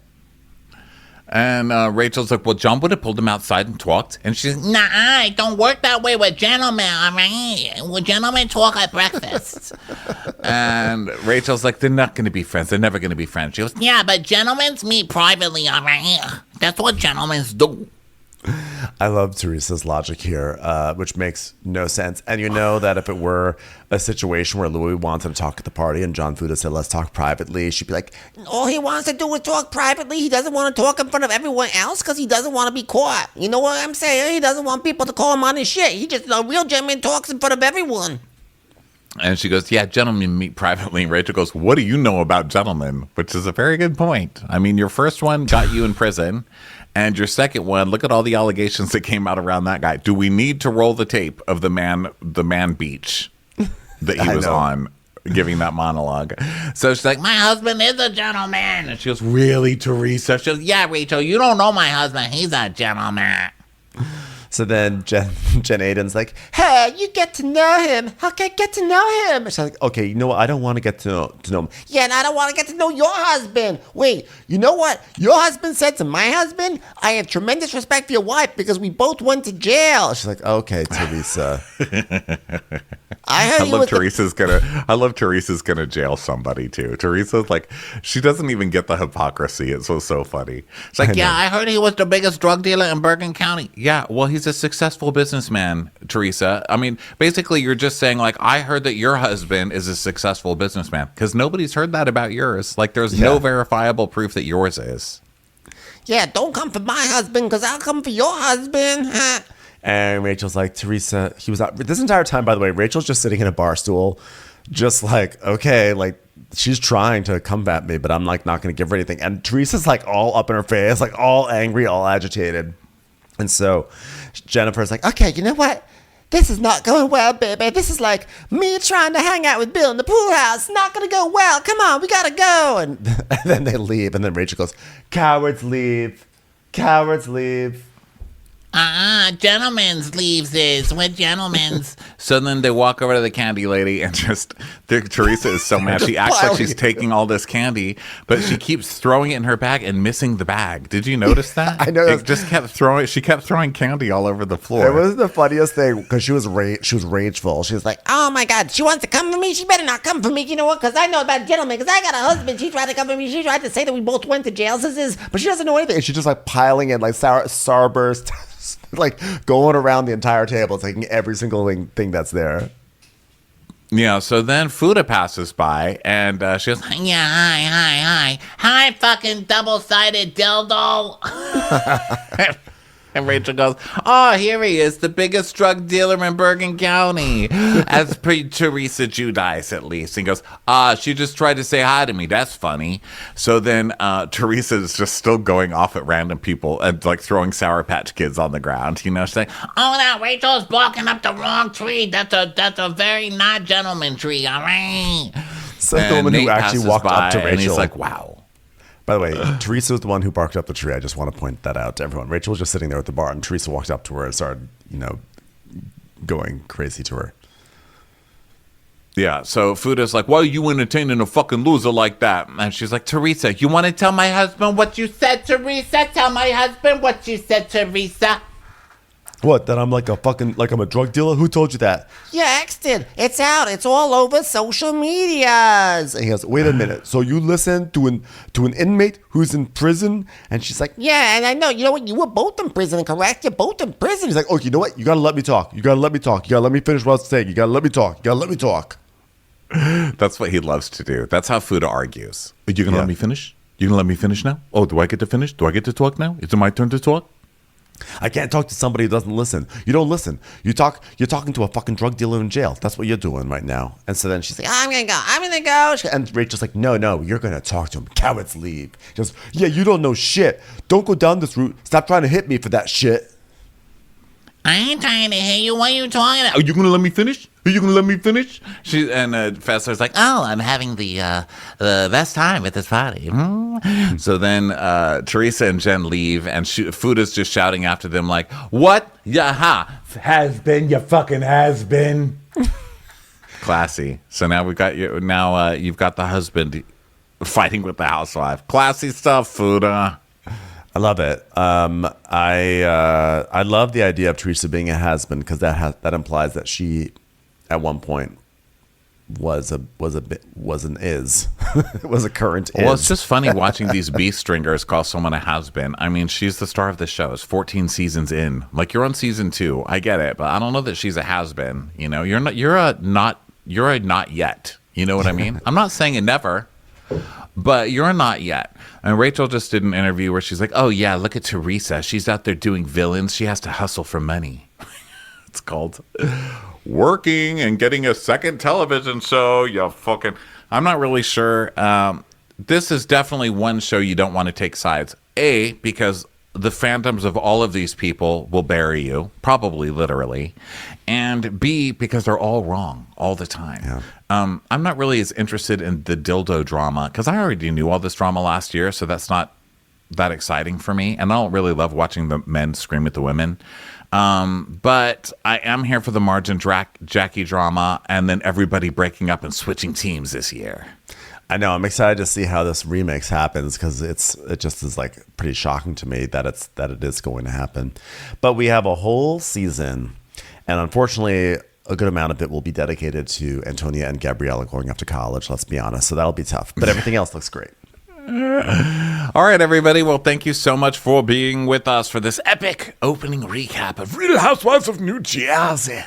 And Rachel's like, well, John would have pulled him outside and talked. And she's like, Nah, it don't work that way with gentlemen, all right? Well, gentlemen talk at breakfast. and Rachel's like, they're not going to be friends. They're never going to be friends. She goes, Yeah, but gentlemen meet privately, all right? That's what gentlemen do. I love Teresa's logic here, which makes no sense. And you know that if it were a situation where Louis wanted to talk at the party and John Fuda said, let's talk privately, she'd be like, All he wants to do is talk privately. He doesn't want to talk in front of everyone else because he doesn't want to be caught. You know what I'm saying? He doesn't want people to call him on his shit. He just, a real gentleman talks in front of everyone. and she goes, yeah, gentlemen meet privately. And Rachel goes, what do you know about gentlemen? Which is a very good point. I mean, your first one got you in prison. And your second one, look at all the allegations that came out around that guy. Do we need to roll the tape of the man beach that he was on giving that monologue? So she's like, My husband is a gentleman. and she goes, really, Teresa? She goes, Yeah, Rachel, you don't know my husband. He's a gentleman. so then Jen Aiden's like, Hey, you get to know him. Okay, get to know him. she's like, okay, you know what? I don't want to get to know him. Yeah, and I don't want to get to know your husband. Wait, you know what? Your husband said to my husband, I have tremendous respect for your wife because we both went to jail. She's like, okay, Teresa. I heard I he love was the- Teresa's gonna jail somebody too. Teresa's like, she doesn't even get the hypocrisy. It's so funny. It's like, Yeah, I heard he was the biggest drug dealer in Bergen County. yeah, well, he's a successful businessman, Teresa. I mean, basically, you're just saying, like, I heard that your husband is a successful businessman because nobody's heard that about yours. Like, there's no verifiable proof that yours is. Yeah, don't come for my husband because I'll come for your husband. Huh? And Rachel's like, Teresa, he was out. This entire time, by the way, Rachel's just sitting in a bar stool, just like, okay, like, she's trying to combat me, but I'm like not going to give her anything. And Teresa's like all up in her face, like all angry, all agitated. And so Jennifer's like, okay, you know what? This is not going well, baby. This is like me trying to hang out with Bill in the pool house. Not going to go well. Come on, we got to go. and then they leave. And then Rachel goes, cowards leave. Cowards leave. Gentlemen's leaves is. We're gentlemen's. So then they walk over to the candy lady and Teresa is so mad. She acts like she's taking all this candy, but she keeps throwing it in her bag and missing the bag. Did you notice that? I noticed. She kept throwing candy all over the floor. It was the funniest thing because she was rageful. She was like, Oh my God, she wants to come for me. She better not come for me. You know what? Because I know about gentlemen. Because I got a husband. She tried to come for me. She tried to say that we both went to jail. but she doesn't know anything. She's just like piling in like Starburst, like going around the entire table, taking every single thing that's there. Yeah, so then Fuda passes by, and she goes, Yeah, hi, fucking double-sided dildo. And Rachel goes, oh, here he is, the biggest drug dealer in Bergen County. As per Teresa Giudice, at least. And he goes, she just tried to say hi to me. That's funny. So then Teresa is just still going off at random people and like throwing Sour Patch Kids on the ground. You know, she's like, Oh, now Rachel's barking up the wrong tree. That's a very not gentleman tree, all right? So the and woman Nate who actually passes walked up to by, Rachel. and he's like, wow. By the way, Teresa was the one who barked up the tree. I just want to point that out to everyone. Rachel was just sitting there at the bar, and Teresa walked up to her and started, going crazy to her. Yeah, so Fuda's like, why are you entertaining a fucking loser like that? And she's like, Teresa, You want to tell my husband what you said, Teresa? Tell my husband what you said, Teresa. What, that I'm like I'm a drug dealer? Who told you that? Yeah, Exton, it's out. It's all over social medias. And he goes, wait a minute. So you listen to an inmate who's in prison? And she's like, Yeah, and I know. You know what? You were both in prison, correct? You're both in prison. he's like, oh, you know what? You got to let me talk. You got to let me talk. You got to let me finish what I was saying. You got to let me talk. You got to let me talk. that's what he loves to do. That's how Fuda argues. Are you going to let me finish? You going to let me finish now? Oh, do I get to finish? Do I get to talk now? Is it my turn to talk? I can't talk to somebody who doesn't listen. You don't listen. You're talking to a fucking drug dealer in jail. That's what you're doing right now. And so then she's like, I'm gonna go. And Rachel's like, no, you're gonna talk to him. Cowards leave. She goes, yeah, you don't know shit. Don't go down this route. Stop trying to hit me for that shit. I ain't trying to hit you. What are you talking about? Are you going to let me finish? Are you going to let me finish? Fessler's like, oh, I'm having the best time at this party. So then Teresa and Jen leave, and Fuda's just shouting after them like, what? Yaha. Has been, you fucking has been. Classy. So now we've got you. Now you've got the husband fighting with the housewife. Classy stuff, Fuda. I love it. I love the idea of Teresa being a has-been because that implies that she, at one point, was a current is. Well, it's just funny watching these beef stringers call someone a has-been. I mean, she's the star of the show. It's 14 seasons in. Like, you're on season 2. I get it, but I don't know that she's a has-been. You know, you're a not yet. You know what I mean? I'm not saying a never. But you're not yet. And Rachel just did an interview where she's like, oh, yeah, look at Teresa. She's out there doing villains. She has to hustle for money. It's called working and getting a second television show. You fucking... I'm not really sure. This is definitely one show you don't want to take sides. A, because the fandoms of all of these people will bury you, probably literally. And B, because they're all wrong all the time. Yeah. I'm not really as interested in the dildo drama because I already knew all this drama last year, so that's not that exciting for me. And I don't really love watching the men scream at the women. But I am here for the Marge Jackie drama and then everybody breaking up and switching teams this year. I know. I'm excited to see how this remix happens because it just is like pretty shocking to me that it is going to happen. But we have a whole season, and unfortunately, a good amount of it will be dedicated to Antonia and Gabriella going off to college. Let's be honest. So that'll be tough. But everything else looks great. All right, everybody. Well, thank you so much for being with us for this epic opening recap of Real Housewives of New Jersey.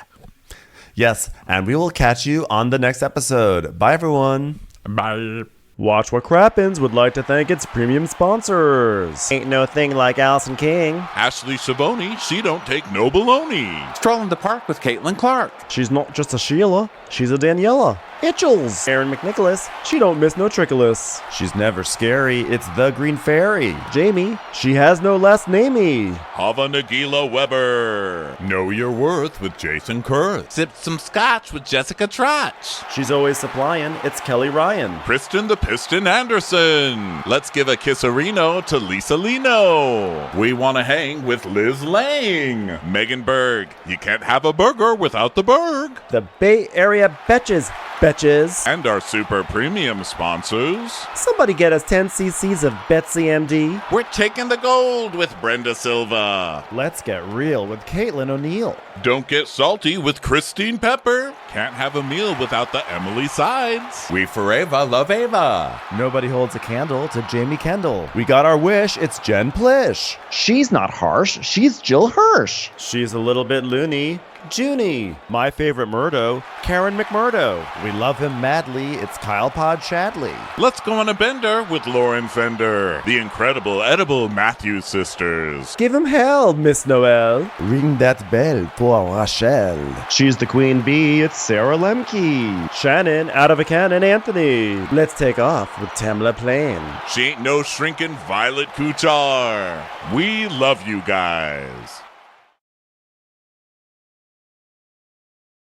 Yes, and we will catch you on the next episode. Bye, everyone. Bye. Watch What Crappens would like to thank its premium sponsors. Ain't no thing like Allison King. Ashley Savoni, she don't take no baloney. Stroll in the park with Caitlin Clark. She's not just a Sheila, she's a Daniela. Itchels. Aaron McNicholas, she don't miss no trickolas. She's never scary. It's the Green Fairy. Jamie, she has no last namey. Hava Nagila Weber. Know Your Worth with Jason Kurth. Sip some scotch with Jessica Trotch. She's always supplying. It's Kelly Ryan. Kristen the Piston Anderson. Let's give a kisserino to Lisa Lino. We want to hang with Liz Lang. Megan Berg. You can't have a burger without the Berg. The Bay Area Betches. Betches. And our super premium sponsors. Somebody get us 10 cc's of Betsy MD. We're taking the gold with Brenda Silva. Let's get real with Caitlin O'Neill. Don't get salty with Christine Pepper. Can't have a meal without the Emily Sides. We forever love Ava. Nobody holds a candle to Jamie Kendall. We got our wish. It's Jen Plish. She's not harsh. She's Jill Hirsch. She's a little bit loony. Junie. My favorite Murdo, Karen McMurdo. We love him madly. It's Kyle Pod Shadley. Let's go on a bender with Lauren Fender, the incredible edible Matthews sisters. Give him hell, Miss Noel. Ring that bell for Rachel. She's the queen bee. It's Sarah Lemke. Shannon, out of a cannon, Anthony. Let's take off with Tamla Plain. She ain't no shrinking Violet Kuchar. We love you guys.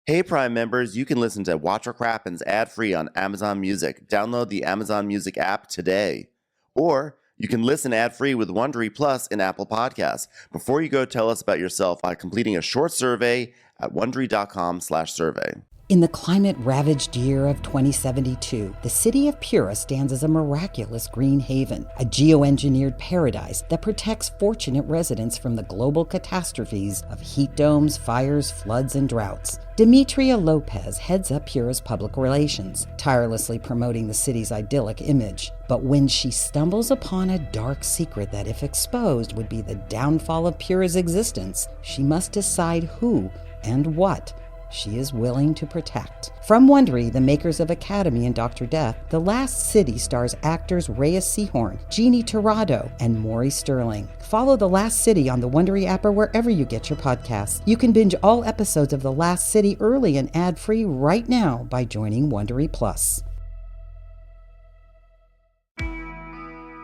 Hey Prime members, you can listen to Watch What Crappens ad-free on Amazon Music. Download the Amazon Music app today. Or you can listen ad-free with Wondery Plus in Apple Podcasts. Before you go, tell us about yourself by completing a short survey at Wondery.com/survey. In the climate-ravaged year of 2072, the city of Pura stands as a miraculous green haven, a geoengineered paradise that protects fortunate residents from the global catastrophes of heat domes, fires, floods, and droughts. Demetria Lopez heads up Pura's public relations, tirelessly promoting the city's idyllic image. But when she stumbles upon a dark secret that, if exposed, would be the downfall of Pura's existence, she must decide who and what she is willing to protect. From Wondery, the makers of Academy and Dr. Death, The Last City stars actors Reyes Sehorn, Jeannie Torrado, and Maury Sterling. Follow The Last City on the Wondery app or wherever you get your podcasts. You can binge all episodes of The Last City early and ad-free right now by joining Wondery Plus.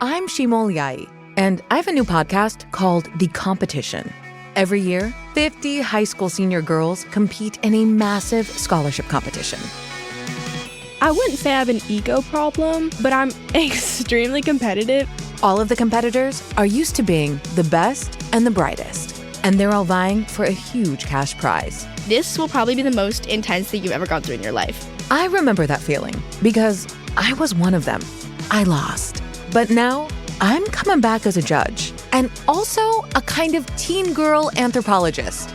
I'm Shimol Yai, and I have a new podcast called The Competition. Every year, 50 high school senior girls compete in a massive scholarship competition. I wouldn't say I have an ego problem, but I'm extremely competitive. All of the competitors are used to being the best and the brightest, and they're all vying for a huge cash prize. This will probably be the most intense thing you've ever gone through in your life. I remember that feeling because I was one of them. I lost. But now, I'm coming back as a judge and also a kind of teen girl anthropologist.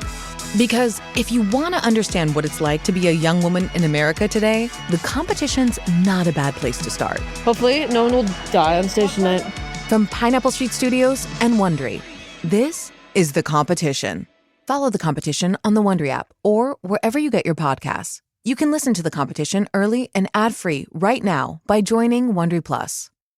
Because if you want to understand what it's like to be a young woman in America today, the competition's not a bad place to start. Hopefully, no one will die on stage tonight. From Pineapple Street Studios and Wondery, this is The Competition. Follow The Competition on the Wondery app or wherever you get your podcasts. You can listen to The Competition early and ad-free right now by joining Wondery Plus.